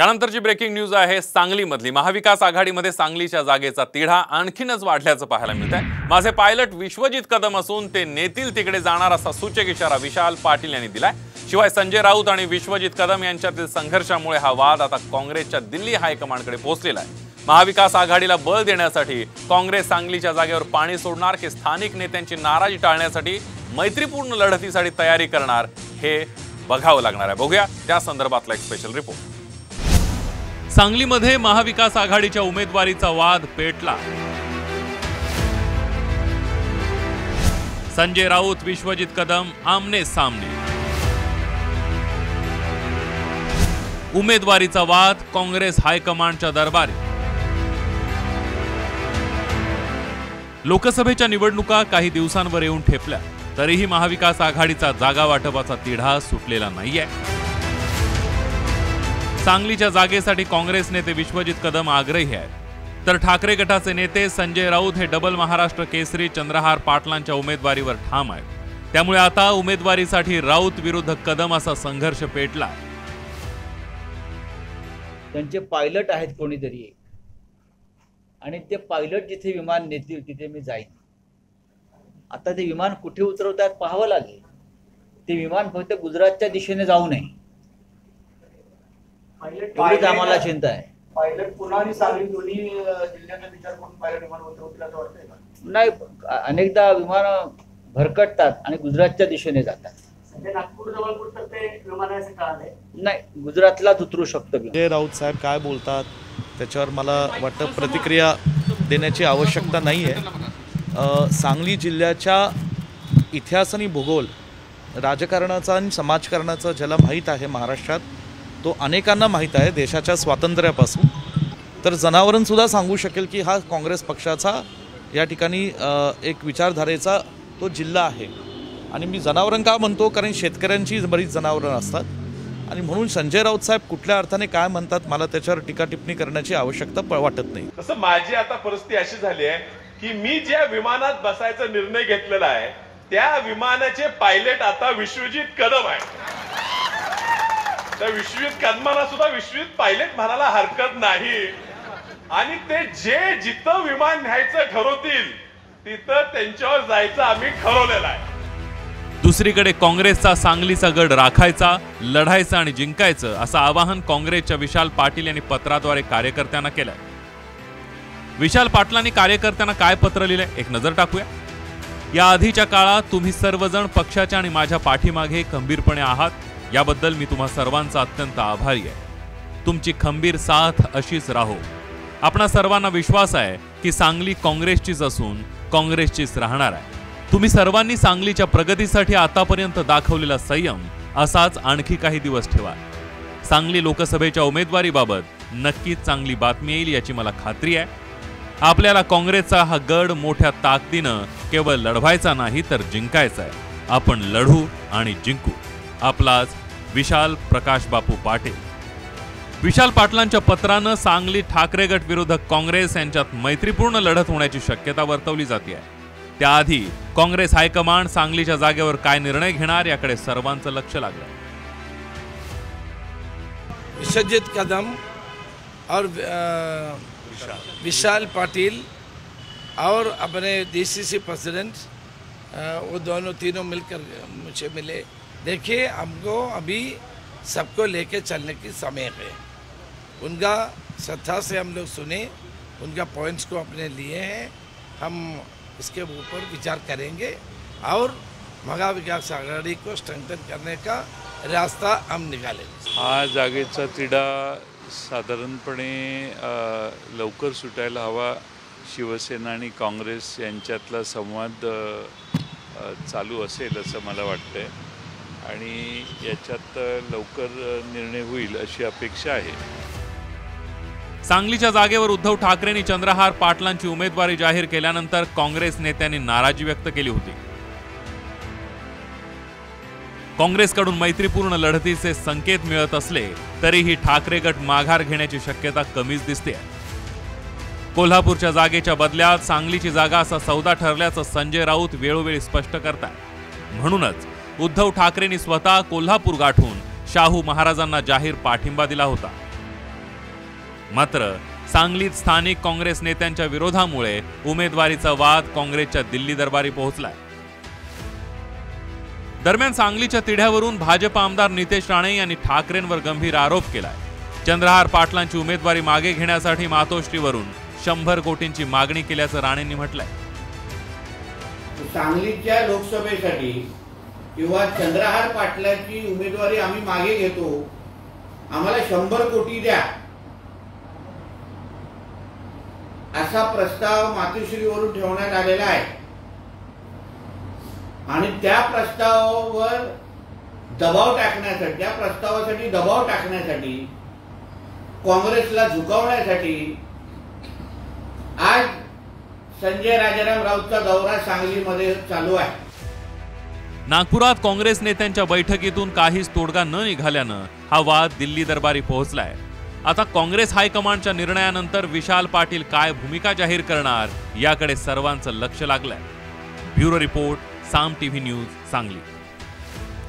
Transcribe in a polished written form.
यानंतरची breaking news आहे सांगलीमधली। महाविकास आघाडीमध्ये सांगलीच्या जागेचा तिढा आणखीनच वाढल्याचं पाहायला मिळतंय। माझे पायलट विश्वजित कदम असून ते नेतील तिकडे जाणार असा सूचक इशारा विशाल पाटील यांनी दिलाय। शिवाय संजय राऊत आणि विश्वजित कदम यांच्यातील संघर्षामुळे हा वाद आता काँग्रेसच्या दिल्ली हायकमांडकडे पोहोचलेला आहे। महाविकास आघाडीला बळ देण्यासाठी काँग्रेस सांगलीच्या जागेवर पाणी सोडणार की स्थानिक नेत्यांची नाराजी टाळण्यासाठी मैत्रीपूर्ण लढतीसाठी तयारी करणार हे बघावं लागणार आहे। बघूया त्या संदर्भातला एक स्पेशल रिपोर्ट। सांगलीमध्ये महाविकास आघाडीच्या उमेदवारीचा वाद पेटला। संजय राऊत विश्वजित कदम आमने सामने। उमेदवारीचा वाद काँग्रेस हायकमांडच्या दरबारी। लोकसभेच्या निवडणुका काही दिवसांवर येऊन ठेपल्या तरीही महाविकास आघाडीचा जागा वाटपाचा तिढा सुटलेला नाहीये। सांगलीच्या जागेसाठी काँग्रेस नेते विश्वजित कदम आग्रही आहेत, तर ठाकरे गटाचे नेते संजय राऊत हे डबल महाराष्ट्र केसरी चंद्रहार पाटलांच्या उमेदवारीवर ठाम आहेत। त्यामुळे आता उमेदवारीसाठी राऊत विरुद्ध कदम असा संघर्ष पेटला। त्यांचे पायलट आहेत कोणीतरी आणि ते पायलट जिथे विमान नेतील तिथे मी जाईन। आता ते विमान कुठे उतरवतात पाहावं लागेल। ते विमान फक्त गुजरातच्या दिशेने जाऊ नये एवढीच आम्हाला चिंता आहे। पायलट पुन्हा आणि सांगली दोन्ही जिल्ह्यांचा विचार करून पायलट विमान उतरवतील असं वाटतंय का? नाही, अनेकदा विमान भरकटतात आणि गुजरातच्या दिशेने जातात। म्हणजे नागपूर जवळपूर तर ते विमान असं कळालंय नाही, गुजरातलाच उतरू शकतं। संजय राऊत साहेब काय बोलतात त्याच्यावर मला वाटतं प्रतिक्रिया देण्याची आवश्यकता नाही आहे। सांगली जिल्ह्याच्या इतिहास आणि भूगोल, राजकारणाचा आणि समाजकारणाचा ज्याला माहीत आहे महाराष्ट्रात, तो अनेकांना माहीत आहे देशाच्या स्वातंत्र्यापासून। तर जनावरांसुद्धा सांगू शकेल की हा काँग्रेस पक्षाचा या ठिकाणी एक विचारधारेचा तो जिल्हा आहे। आणि मी जनावरं का म्हणतो, कारण शेतकऱ्यांची बरीच जनावरं असतात आणि म्हणून संजय राऊत साहेब कुठल्या अर्थाने काय म्हणतात मला त्याच्यावर टीका टिप्पणी करण्याची आवश्यकता वाटत नाही। तसं माझी आता परिस्थिती अशी झाली आहे की मी ज्या विमानात बसायचा निर्णय घेतलेला आहे त्या विमानाचे पायलट आता विश्वजित कदम आहे। त्या विश्वजित कदमांना सुद्धा विश्वजित पायलट म्हणायला हरकत नाही आणि ते जे जिथं विमान न्यायचं ठरवतील तिथं त्यांच्यावर जायचं आम्ही ठरवलेलं आहे। दुसरीकडे काँग्रेसचा सांगलीचा गड राखायचा, लढायचं आणि जिंकायचं असं आवाहन काँग्रेसच्या विशाल पाटील यांनी पत्राद्वारे कार्यकर्त्यांना केलंय। विशाल पाटलांनी कार्यकर्त्यांना काय पत्र लिहिलंय एक नजर टाकूया। या आधीच्या काळात तुम्ही सर्वजण पक्षाच्या आणि माझ्या पाठीमागे खंबीरपणे आहात, याबद्दल मी तुम्हा सर्वांचा अत्यंत आभारी आहे। तुमची खंबीर साथ अशीच राहो। आपणा सर्वांना विश्वास आहे की सांगली काँग्रेसचीच असून काँग्रेसचीच राहणार आहे। तुम्ही सर्वांनी सांगलीच्या प्रगतीसाठी आतापर्यंत दाखवलेला संयम असाच आणखी काही दिवस ठेवा। सांगली लोकसभेच्या उमेदवारीबाबत नक्कीच चांगली बातमी येईल याची मला खात्री आहे। आपल्याला काँग्रेसचा हा गड मोठ्या ताकदीनं केवळ लढवायचा नाही तर जिंकायचा आहे। आपण लढू आणि जिंकू। आपलाच विशाल प्रकाश बापू पाटील। विशाल पाटलांच्या पत्रानं सांगली ठाकरे गट विरुद्ध काँग्रेस यांच्यात मैत्रीपूर्ण लढत होण्याची शक्यता वर्तवली जाते आहे। त्याआधी काँग्रेस हायकमांड सांगलीच्या जागेवर काय निर्णय घेणार याकडे सर्वांचं लक्ष लागलं। विश्वजित कदम और विशाल पाटिल और अपने डीसीसी प्रेसिडेंट वो दोनों तीनों मिलकर मुझे मिले। देखिए, हमको अभी सबको लेके चलने की समय है। उनका श्रद्धा से हम लोग सुने, उनका पॉइंट्स को अपने लिए हैं। हम इसके ऊपर विचार करेंगे और महाविकास आघाड़ी को स्ट्रेंथन करने का रास्ता हम निकालेंगे। हा जागेचा तिढा साधारणपणे लवकर सुटायला हवा। शिवसेना आणि काँग्रेस यांच्यातला संवाद चालू असेल असं मला वाटतंय आणि याच्यात लवकर निर्णय होईल अशी अपेक्षा आहे। सांगलीच्या जागेवर उद्धव ठाकरेंनी चंद्रहार पाटलांची उमेदवारी जाहीर केल्यानंतर काँग्रेस नेत्यांनी नाराजी व्यक्त केली होती। काँग्रेसकडून मैत्रीपूर्ण लढतीचे संकेत मिळत असले तरीही ठाकरे गट माघार घेण्याची शक्यता कमीच दिसते। कोल्हापूरच्या जागेच्या बदल्यात सांगलीची जागा असा सौदा ठरल्याचं संजय राऊत वेळोवेळी स्पष्ट करतात। म्हणूनच उद्धव ठाकरेंनी स्वतः कोल्हापूर गाठून शाहू महाराजांना जाहीर पाठिंबा दिला होता। मात्र सांगलीत स्थानिक काँग्रेस नेत्यांच्या विरोधामुळे उमेदवारीचा वाद काँग्रेसच्या दिल्ली दरबारी पोहोचलाय। दरम्यान सांगलीच्या तिढ्यावरून भाजप आमदार नितेश राणे यांनी ठाकरेंवर गंभीर आरोप केलाय। चंद्रहार पाटलांची उमेदवारी मागे घेण्यासाठी मातोश्रीवरून 100 कोटींची मागणी केल्याचं राणेंनी म्हटलंय। सांगलीच्या लोकसभेसाठी किंवा चंद्रहार पाटलांची उमेदवारी आम्ही मागे घेतो, आम्हाला 100 कोटी द्या, असा प्रस्ताव मातोश्रीवरून ठेवण्यात आलेला आहे आणि त्या प्रस्तावावर दबाव टाकण्यासाठी, त्या प्रस्तावासाठी दबाव टाकण्यासाठी, काँग्रेसला झुकवण्यासाठी आज संजय राजाराम राऊतचा दौरा सांगलीमध्ये चालू आहे। नागपुरात काँग्रेस नेत्यांच्या बैठकीतून काहीच तोडगा न निघाल्यानं हा वाद दिल्ली दरबारी पोहोचलाय। आता काँग्रेस हायकमांडच्या निर्णयानंतर विशाल पाटील काय भूमिका जाहीर करणार याकडे सर्वांचं लक्ष लागलंय। ब्युरो रिपोर्ट, साम टीव्ही न्यूज, सांगली।